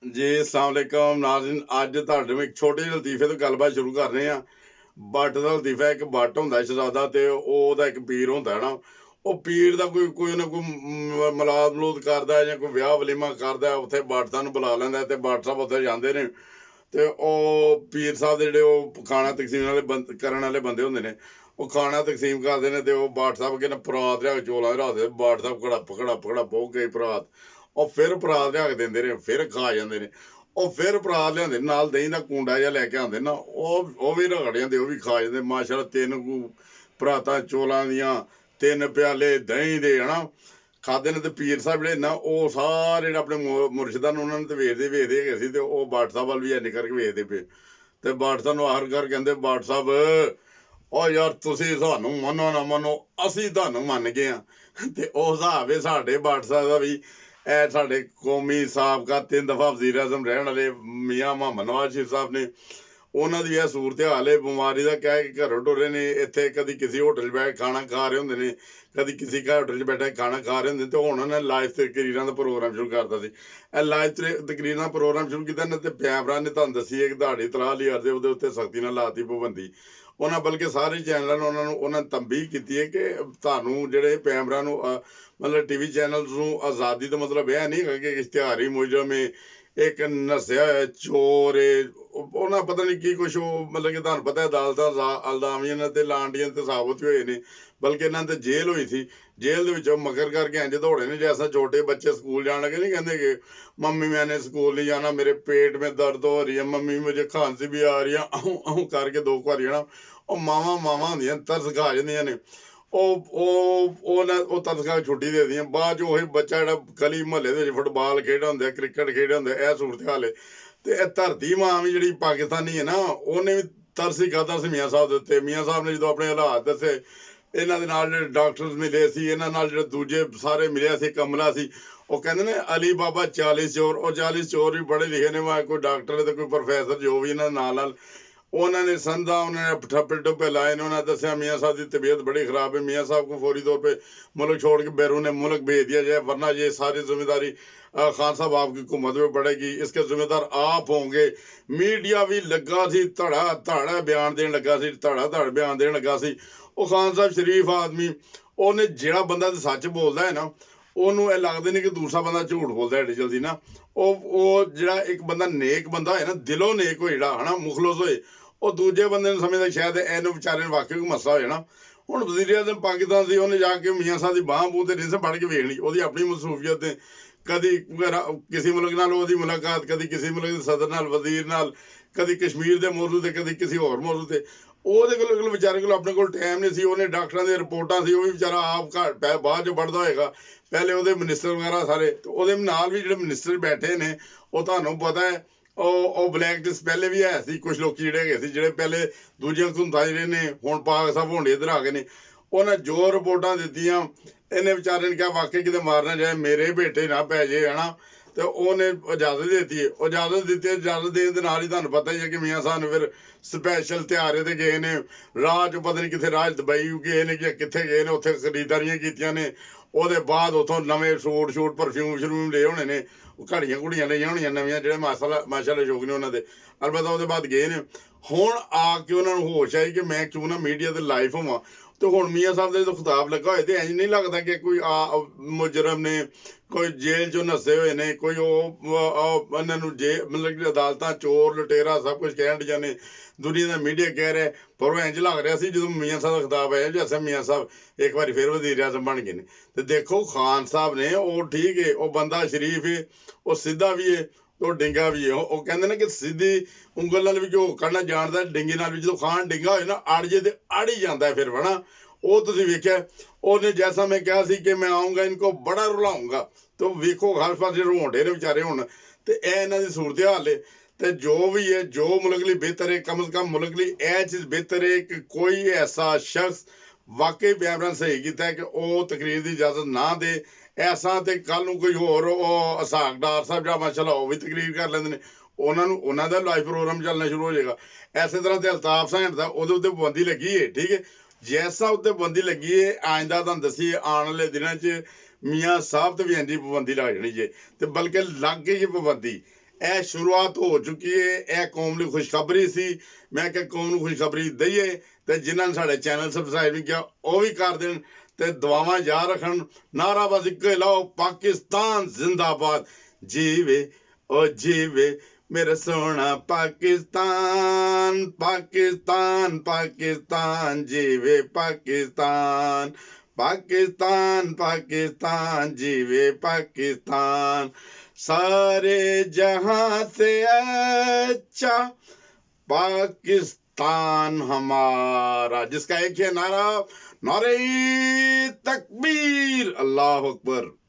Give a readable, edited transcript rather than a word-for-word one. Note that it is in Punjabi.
जी अस्सलाम वालेकुम नाज़रीन। अज तुहाडे में एक छोटे ਜਿਹੇ ਲਤੀਫੇ ਤੋਂ ਗੱਲਬਾਤ ਸ਼ੁਰੂ ਕਰ ਰਹੇ ਆ। ਬੱਟ ਦਾ ਲਤੀਫਾ ਇੱਕ ਬੱਟ ਹੁੰਦਾ ਸ਼ਹਜ਼ਾਦਾ ਤੇ ਉਹਦਾ ਇੱਕ ਪੀਰ ਹੁੰਦਾ ਹੈ ਨਾ। ਉਹ ਪੀਰ ਦਾ ਕੋਈ ਨਾ ਕੋਈ ਮਲਾਦ ਮਲੂਦ ਕਰਦਾ ਜਾਂ ਕੋਈ ਵਿਆਹ ਵਲੀਮਾ ਕਰਦਾ, ਉੱਥੇ ਬਾਠਾਂ ਨੂੰ ਬੁਲਾ ਲੈਂਦਾ ਤੇ ਬਾਠ ਸਾਹਿਬ ਉੱਥੇ ਜਾਂਦੇ ਨੇ। ਤੇ ਉਹ ਪੀਰ ਸਾਹਿਬ ਦੇ ਜਿਹੜੇ ਉਹ ਖਾਣਾ ਤਕਸੀਮ ਵਾਲੇ ਕਰਨ ਵਾਲੇ ਬੰਦੇ ਹੁੰਦੇ ਨੇ, ਉਹ ਖਾਣਾ ਤਕਸੀਮ ਕਰਦੇ ਨੇ ਤੇ ਉਹ ਬਾਠ ਸਾਹਿਬ ਕਹਿੰਦੇ ਪਰਾਤ ਲਿਆ ਕੇ ਚੋਲਾਂ ਦੇ ਰੱਖਦੇ। ਬਾਠ ਸਾਹਿਬ ਘੜਪ ਹੋ ਗਈ ਪਰਾਤ। ਉਹ ਫਿਰ ਪਰਾਤ ਲਿਆ ਕੇ ਦਿੰਦੇ ਨੇ, ਫਿਰ ਖਾ ਜਾਂਦੇ ਨੇ। ਉਹ ਫਿਰ ਪਰਾਤ ਲਿਆਂਦੇ ਨਾਲ ਦਹੀਂ ਦਾ ਕੂੰਡਾ ਜਿਹਾ ਲੈ ਕੇ ਆਉਂਦੇ ਨਾ, ਉਹ ਵੀ ਰਗੜ ਜਾਂਦੇ, ਉਹ ਵੀ ਖਾ ਜਾਂਦੇ। ਮਾਸ਼ਾਅੱਲਾ ਤਿੰਨ ਪਰਾਤਾਂ ਚੋਲਾਂ ਦੀਆਂ, ਤਿੰਨ ਪਿਆਲੇ ਦਹੀਂ ਦੇ ਹਨਾ ਖਾਦੇ ਨੇ। ਤੇ ਪੀਰ ਸਾਹਿਬ ਜਿਹੜੇ ਨਾ ਉਹ ਸਾਰੇ ਆਪਣੇ ਮੁਰਸ਼ਿਦਾਂ ਨੂੰ ਉਹਨਾਂ ਨੂੰ ਤੇ ਵੇਖਦੇ ਹੈਗੇ ਸੀ। ਤੇ ਉਹ ਬਾਠ ਸਾਹਿਬ ਵੱਲ ਵੀ ਇੰਨੇ ਕਰਕੇ ਵੇਖਦੇ ਪਏ। ਤੇ ਬਾਠ ਸਾਹਿਬ ਨੂੰ ਆਖਰ ਕਰ ਕਹਿੰਦੇ, ਬਾਠ ਸਾਹਿਬ ਉਹ ਯਾਰ ਤੁਸੀਂ ਸਾਨੂੰ ਮੰਨੋ ਨਾ ਮੰਨੋ, ਅਸੀਂ ਤੁਹਾਨੂੰ ਮੰਨ ਗਏ ਆ। ਤੇ ਉਹ ਹਿਸਾਬ ਹੈ ਸਾਡੇ ਬਾਠ ਸਾਹਿਬ ਦਾ ਵੀ। ਇਹ ਸਾਡੇ ਕੌਮੀ ਸਾਬਕਾ 3 ਦਫਾ ਵਜ਼ੀਰ ਆਜ਼ਮ ਰਹਿਣ ਵਾਲੇ ਮੀਆਂ ਮੁਹੰਮਦ ਨਵਾਜ਼ ਸ਼ਰੀਫ ਸਾਹਿਬ ਨੇ, ਉਹਨਾਂ ਦੀ ਇਹ ਸੂਰਤ ਹਾਲ ਹੈ ਬਿਮਾਰੀ ਦਾ ਕਹਿ ਕੇ ਘਰੋਂ ਟੁਰੇ ਨੇ। ਇੱਥੇ ਕਦੀ ਕਿਸੇ ਹੋਟਲ 'ਚ ਬੈਠ ਕੇ ਖਾਣਾ ਖਾ ਰਹੇ ਹੁੰਦੇ ਨੇ, ਕਦੀ ਕਿਸੇ ਹੋਟਲ 'ਚ ਬੈਠੇ ਖਾਣਾ ਖਾ ਰਹੇ ਹੁੰਦੇ। ਤੇ ਹੁਣ ਉਹਨਾਂ ਨੇ ਲਾਈਵ ਤਕਰੀਰਾਂ ਦਾ ਪ੍ਰੋਗਰਾਮ ਸ਼ੁਰੂ ਕਰਤਾ ਸੀ। ਇਹ ਲਾਈਵ ਤਕਰੀਰਾਂ ਦਾ ਪ੍ਰੋਗਰਾਮ ਸ਼ੁਰੂ ਕੀਤਾ ਨੇ ਤੇ ਪਿਆਰਾਂ ਨੇ ਤੁਹਾਨੂੰ ਦੱਸੀ ਹੈ ਕਿ ਤੁਹਾਡੀ ਤਲਾਹ ਲਈ ਅਰਜ਼ੇ ਉਹਦੇ ਉੱਤੇ ਸਖਤੀ ਨਾਲ ਲਾਤੀ ਪਾਬੰਦੀ। ਉਹਨਾਂ ਬਲਕਿ ਸਾਰੇ ਚੈਨਲਾਂ ਨੂੰ ਉਹਨਾਂ ਨੇ ਤੰਬੀਹ ਕੀਤੀ ਹੈ ਕਿ ਤੁਹਾਨੂੰ ਜਿਹੜੇ ਪੈਮਰਾਂ ਨੂੰ ਮਤਲਬ ਟੀਵੀ ਚੈਨਲ ਨੂੰ ਆਜ਼ਾਦੀ ਦਾ ਮਤਲਬ ਇਹ ਨਹੀਂ ਹੈਗਾ ਕਿ ਇਸ਼ਤਿਹਾਰੀ ਮੁਜਰਮ ਹੈ, ਇੱਕ ਨਸਿਆ ਹੋਇਆ ਚੋਰ ਹੈ। ਉਹਨਾਂ ਪਤਾ ਨਹੀਂ ਕੀ ਕੁਛ ਉਹ ਮਤਲਬ ਕਿ ਤੁਹਾਨੂੰ ਪਤਾ ਅਦਾਲਤਾਂ ਅਲਜ਼ਾਮੀਆਂ ਤੇ ਲਾਂਡੀਆਂ ਤੇ ਸਾਬਤ ਹੋਏ ਨੇ। ਬਲਕਿ ਇਹਨਾਂ ਤੇ ਜੇਲ੍ਹ ਹੋਈ ਸੀ। ਜੇਲ੍ਹ ਦੇ ਵਿੱਚੋਂ ਮਗਰ ਕਰਕੇ ਇੰਜ ਦੌੜੇ ਨੇ ਜੈਸਾ ਛੋਟੇ ਬੱਚੇ ਸਕੂਲ ਜਾਣ ਲੱਗੇ ਨਹੀਂ ਕਹਿੰਦੇ ਕਿ मम्मी मैंने स्कूल नहीं जाना, मेरे पेट में दर्द हो रही है, मम्मी मुझे खांसी भी आ रही है, अहूं करके दो वारी ना ਉਹ ਮਾਵਾਂ ਹੁੰਦੀਆਂ ਤਰਸ ਖਾ ਜਾਂਦੀਆਂ ਨੇ। ਉਹ ਤਰਸ ਖਾ ਕੇ ਛੁੱਟੀ ਦੇ ਦਿੰਦੀਆਂ। ਬਾਅਦ 'ਚ ਉਹੀ ਬੱਚਾ ਜਿਹੜਾ ਗਲੀ ਮੁਹੱਲੇ ਦੇ ਵਿੱਚ ਫੁੱਟਬਾਲ ਖੇਡਦਾ ਹੁੰਦਾ, ਕ੍ਰਿਕਟ ਖੇਡਦਾ ਹੁੰਦਾ, ਇਹ ਸੂਰਤ ਹਾਲ ਹੈ। ਤੇ ਇਹ ਧਰਤੀ ਮਾਂ ਵੀ ਜਿਹੜੀ ਪਾਕਿਸਤਾਨੀ ਹੈ ਨਾ, ਉਹਨੇ ਵੀ ਤਰਸ ਹੀ ਖਾਧਾ ਸੀ ਮੀਆਂ ਸਾਹਿਬ ਦੇ ਉੱਤੇ। ਮੀਆਂ ਸਾਹਿਬ ਨੇ ਜਦੋਂ ਆਪਣੇ ਹਾਲਾਤ ਦੱਸੇ, ਇਹਨਾਂ ਦੇ ਨਾਲ ਜਿਹੜੇ ਡਾਕਟਰ ਮਿਲੇ ਸੀ, ਇਹਨਾਂ ਨਾਲ ਜਿਹੜੇ ਦੂਜੇ ਸਾਰੇ ਮਿਲਿਆ ਸੀ, ਕਮਲਾ ਸੀ, ਉਹ ਕਹਿੰਦੇ ਨੇ ਅਲੀ ਬਾਬਾ 40 ਚੋਰ। ਉਹ 40 ਚੋਰ ਵੀ ਪੜ੍ਹੇ ਲਿਖੇ ਨੇ, ਕੋਈ ਡਾਕਟਰ ਤੇ ਕੋਈ ਪ੍ਰੋਫੈਸਰ ਜੋ ਵੀ ਇਹਨਾਂ ਨਾਲ ਉਹਨਾਂ ਨੇ ਸੰਧਾ ਉਹਨਾਂ ਨੇ ਠੱਪੇ ਟੁੱਪੇ ਲਾਏ ਨੇ। ਉਹਨਾਂ ਨੇ ਦੱਸਿਆ ਮੀਆਂ साहब की तबीयत बड़ी खराब है, मियाँ साहब को फौरी तौर पे मुल्क छोड़ के बैरून मुल्क भेज दिया जाए, वरना ये सारी जिम्मेदारी खान साहब आपकी हुकूमत में पड़ेगी, इसके जिम्मेदार आप होंगे। मीडिया भी लगा सी धड़ा धड़ बयान देन लगा सी, धड़ा धड़ बयान देन लगा सी। ਉਹ ਖਾਨ ਸਾਹਿਬ ਸ਼ਰੀਫ ਆਦਮੀ, ਉਹਨੇ ਜਿਹੜਾ ਬੰਦਾ ਤੇ ਸੱਚ ਬੋਲਦਾ ਹੈ ਨਾ, ਉਹਨੂੰ ਇਹ ਲੱਗਦਾ ਨਹੀਂ ਕਿ ਦੂਸਰਾ ਬੰਦਾ ਝੂਠ ਬੋਲਦਾ ਐਡੀ ਜਲਦੀ ਨਾ। ਉਹ ਜਿਹੜਾ ਇੱਕ ਬੰਦਾ ਨੇਕ ਬੰਦਾ ਹੋਏ ਨਾ, ਦਿਲੋਂ ਨੇਕ ਹੋਏ, ਜਿਹੜਾ ਹਨਾ ਮੁਖਲਸ ਹੋਏ, ਉਹ ਦੂਜੇ ਬੰਦੇ ਨੂੰ ਸਮਝਦਾ ਸ਼ਾਇਦ ਇਹਨੂੰ ਵਿਚਾਰੇ ਨੂੰ ਵਾਕਈ ਕੋਈ ਮਸਲਾ ਹੋਇਆ ਨਾ। ਹੁਣ ਵਜ਼ੀਰ ਆਜ਼ਮ ਪਾਕਿਸਤਾਨ ਸੀ, ਉਹਨੇ ਜਾ ਕੇ ਮੀਆਂ ਸਾਹਿਬ ਦੀ ਬਾਂਹ ਬੂਹ ਤੇ ਰਿਸ ਫੜ ਕੇ ਵੇਖਣੀ, ਉਹਦੀ ਆਪਣੀ ਮਸਰੂਫੀਅਤ ਤੇ ਕਦੀ ਕਿਸੇ ਮੁਲਕ ਨਾਲ ਉਹਦੀ ਮੁਲਾਕਾਤ, ਕਦੀ ਕਿਸੇ ਮੁਲਕ ਦੇ ਸਦਰ ਨਾਲ, ਵਜ਼ੀਰ ਨਾਲ, ਕਦੀ ਕਸ਼ਮੀਰ ਦੇ ਮੌਜੂ ਤੇ, ਕਦੀ ਕਿਸੇ ਹੋਰ ਮੌਜੂ ਤੇ। ਉਹਦੇ ਕੋਲ ਵਿਚਾਰੇ ਕੋਲ ਆਪਣੇ ਕੋਲ ਟਾਈਮ ਨਹੀਂ ਸੀ। ਉਹਨੇ ਡਾਕਟਰਾਂ ਦੀਆਂ ਰਿਪੋਰਟਾਂ ਸੀ, ਉਹ ਵੀ ਵਿਚਾਰਾ ਆਪ ਘਰ ਬਾਅਦ 'ਚ ਪੜ੍ਹਦਾ ਹੋਏਗਾ। ਪਹਿਲੇ ਉਹਦੇ ਮਿਨਿਸਟਰ ਵਗੈਰਾ ਸਾਰੇ, ਉਹਦੇ ਨਾਲ ਵੀ ਜਿਹੜੇ ਮਿਨਿਸਟਰ ਬੈਠੇ ਨੇ, ਉਹ ਤੁਹਾਨੂੰ ਪਤਾ ਹੈ ਉਹ ਬਲੈਕ ਲਿਸਟ ਪਹਿਲੇ ਵੀ ਹੈ ਸੀ। ਕੁਛ ਲੋਕ ਜਿਹੜੇ ਹੈਗੇ ਸੀ ਜਿਹੜੇ ਪਹਿਲੇ ਦੂਜੀਆਂ ਧੁੰਦਾਂ ਜਿਹੜੇ ਨੇ ਹੁਣ ਪਾਕ ਸਾਹਿਬ ਹੋਣੇ ਇੱਧਰ ਆ ਗਏ ਨੇ, ਉਹਨਾਂ ਜੋ ਰਿਪੋਰਟਾਂ ਦਿੱਤੀਆਂ, ਇਹਨੇ ਵਿਚਾਰੇ ਨੇ ਕਿਹਾ ਵਾਕਈ ਕਿਤੇ ਮਾਰਨਾ ਜਾਏ, ਮੇਰੇ ਬੇਟੇ ਨਾ ਪੈ ਜੇ ਹਨਾ। ਤੇ ਉਹਨੇ ਇਜਾਜ਼ਤ ਦਿੱਤੀ ਹੈ। ਇਜਾਜ਼ਤ ਦਿੱਤੀ, ਇਜਾਜ਼ਤ ਦੇਣ ਦੇ ਨਾਲ ਹੀ ਤੁਹਾਨੂੰ ਪਤਾ ਹੀ ਹੈ ਕਿ ਮੀਆਂ ਸਾਹਿਬ ਨੇ ਫਿਰ ਸਪੈਸ਼ਲ ਤਿਆਰੇ ਤੇ ਗਏ ਨੇ। ਰਾਹ 'ਚ ਪਤਾ ਨਹੀਂ ਕਿੱਥੇ, ਰਾਹ 'ਚ ਦੁਬਈ ਗਏ ਨੇ ਕਿ ਕਿੱਥੇ ਗਏ ਨੇ, ਉੱਥੇ ਖਰੀਦਦਾਰੀਆਂ ਕੀਤੀਆਂ ਨੇ। ਉਹਦੇ ਬਾਅਦ ਉੱਥੋਂ ਨਵੇਂ ਸੂਟ ਪਰਫਿਊਮ ਸ਼ਰੂਮ ਲਏ ਹੋਣੇ ਨੇ, ਘੜੀਆਂ ਘੁੜੀਆਂ ਲਈਆਂ ਹੋਣੀਆਂ ਨਵੀਆਂ, ਜਿਹੜੇ ਮਾਸ਼ਾਅੱਲਾ ਸ਼ੌਕ ਨੇ ਉਹਨਾਂ ਦੇ। ਅਲਬੱਤਾ ਉਹਦੇ ਬਾਅਦ ਗਏ ਨੇ। ਹੁਣ ਆ ਕੇ ਉਹਨਾਂ ਨੂੰ ਹੋਸ਼ ਆਈ ਕਿ ਮੈਂ ਕਿਉਂ ਨਾ ਮੀਡੀਆ ਤੇ ਲਾਈਵ ਹੋਵਾਂ। ਤੇ ਹੁਣ ਮੀਆਂ ਸਾਹਿਬ ਦਾ ਜਦੋਂ ਖਿਤਾਬ ਲੱਗਾ ਹੋਏ ਤੇ ਇੰਝ ਨਹੀਂ ਲੱਗਦਾ ਕਿ ਕੋਈ ਮੁਜਰਮ ਨੇ, ਕੋਈ ਜੇਲ੍ਹ 'ਚੋਂ ਨੱਸੇ ਹੋਏ ਨੇ, ਕੋਈ ਉਹਨਾਂ ਨੂੰ ਮਤਲਬ ਕਿ ਅਦਾਲਤਾਂ ਚੋਰ ਲੁਟੇਰਾ ਸਭ ਕੁਝ ਕਹਿਣ ਡੀਆਂ ਨੇ, ਦੁਨੀਆ ਦਾ ਮੀਡੀਆ ਕਹਿ ਰਿਹਾ। ਪਰ ਉਹ ਇੰਝ ਲੱਗ ਰਿਹਾ ਸੀ ਜਦੋਂ ਮੀਆਂ ਸਾਹਿਬ ਦਾ ਖਿਤਾਬ ਆਇਆ ਜੈਸੇ ਮੀਆਂ ਸਾਹਿਬ ਇੱਕ ਵਾਰੀ ਫਿਰ ਵਜ਼ੀਰ ਆਜ਼ਮ ਬਣ ਗਏ ਨੇ। ਤੇ ਦੇਖੋ ਖਾਨ ਸਾਹਿਬ ਨੇ, ਉਹ ਠੀਕ ਹੈ, ਉਹ ਬੰਦਾ ਸ਼ਰੀਫ ਹੈ, ਉਹ ਸਿੱਧਾ ਵੀ ਹੈ, ਉਹ ਡਿੰਗਾ ਵੀ ਹੈ। ਉਹ ਕਹਿੰਦੇ ਨੇ ਕਿ ਸਿੱਧੀ ਉਂਗਲ ਨਾਲ ਵੀ ਘਿਓ ਕੱਢਣਾ ਜਾਣਦਾ, ਡਿੰਗੇ ਨਾਲ ਵੀ। ਜਦੋਂ ਖਾਨ ਡਿੰਗਾ ਹੋਏ ਨਾ, ਅੜ ਜੇ ਤੇ ਅੜ ਹੀ ਜਾਂਦਾ ਫਿਰ ਹਨਾ। ਉਹ ਤੁਸੀਂ ਵੇਖਿਆ, ਉਹਨੇ ਜੈਸਾ ਮੈਂ ਕਿਹਾ ਸੀ ਕਿ ਮੈਂ ਆਊਂਗਾ ਇਨਕੋ ਬੜਾ ਰੁਲਾਊਂਗਾ, ਤੇ ਵੇਖੋ ਹਰ ਪਾਸੇ ਰੋਂਡੇ ਨੇ ਵਿਚਾਰੇ ਹੁਣ। ਤੇ ਇਹ ਇਹਨਾਂ ਦੀ ਸੂਰਤ ਹਾਲ ਹੈ। ਤੇ ਜੋ ਵੀ ਹੈ, ਜੋ ਮੁਲਕ ਲਈ ਬਿਹਤਰ ਹੈ, ਕਮ ਸੇ ਕਮ ਮੁਲਕ ਲਈ ਇਹ ਚੀਜ਼ ਬਿਹਤਰ ਹੈ ਕਿ ਕੋਈ ਐਸਾ ਸ਼ਖਸ ਵਾਕਈ ਪਿਆਰਾਂ ਸਹੀ ਕੀਤਾ ਕਿ ਉਹ ਤਕਰੀਰ ਦੀ ਇਜਾਜ਼ਤ ਨਾ ਦੇ। ਐਸਾ ਤੇ ਕੱਲ ਨੂੰ ਕੋਈ ਹੋਰ ਉਹ ਅਸਾਕਦਾਰ ਸਾਹਿਬ ਜਾਂ ਮਾਸ਼ਾਅੱਲਾ ਉਹ ਵੀ ਤਕਰੀਰ ਕਰ ਲੈਂਦੇ ਨੇ, ਉਹਨਾਂ ਦਾ ਲਾਈਵ ਪ੍ਰੋਗਰਾਮ ਚੱਲਣਾ ਸ਼ੁਰੂ ਹੋ ਜਾਏਗਾ। ਐਸੇ ਤਰ੍ਹਾਂ ਤੇ ਅਲਤਾਫ ਸਾਹਿਬ ਦਾ ਉਹਦੇ ਉੱਤੇ ਪਾਬੰਦੀ ਲੱਗੀ ਹੈ, ਠੀਕ ਹੈ। ਜੈਸਾ ਉੱਤੇ ਪਾਬੰਦੀ ਲੱਗੀ ਹੈ, ਆਇੰਦਾ ਤੁਹਾਨੂੰ ਦੱਸੀ ਆਉਣ ਵਾਲੇ ਦਿਨਾਂ 'ਚ ਮੀਆਂ ਸਾਹਿਬ ਤੇ ਵੀ ਇੰਨੀ ਪਾਬੰਦੀ ਲੱਗ ਜਾਣੀ ਜੇ। ਤੇ ਬਲਕਿ ਲੱਗ ਗਈ ਪਾਬੰਦੀ। ਇਹ ਸ਼ੁਰੂਆਤ ਹੋ ਚੁੱਕੀ ਹੈ। ਇਹ ਕੌਮ ਲਈ ਖੁਸ਼ਖਬਰੀ ਸੀ। ਮੈਂ ਕਿਹਾ ਕੌਮ ਨੂੰ ਖੁਸ਼ਖਬਰੀ ਦਈਏ ਤੇ ਜਿਨ੍ਹਾਂ ਨੇ ਸਾਡੇ ਚੈਨਲ ਸਬਸਕ੍ਰਾਈਬ ਨਹੀਂ ਕੀਤਾ ਉਹ ਵੀ ਕਰ ਦੇਣ ਤੇ ਦੁਆਵਾਂ ਯਾਦ ਰੱਖਣ। ਨਾਰਾ ਬਸ ਇੱਕੋ ਹੀ ਲਾਓ, ਪਾਕਿਸਤਾਨ ਜ਼ਿੰਦਾਬਾਦ। ਜੀਵੇ ਉਹ ਜੀਵੇ मेरा सोना पाकिस्तान, पाकिस्तान पाकिस्तान, जीवे पाकिस्तान, पाकिस्तान पाकिस्तान, जीवे पाकिस्तान। सारे जहां से अच्छा पाकिस्तान हमारा, जिसका एक है नारा, नारे तकबीर, अल्लाह अकबर।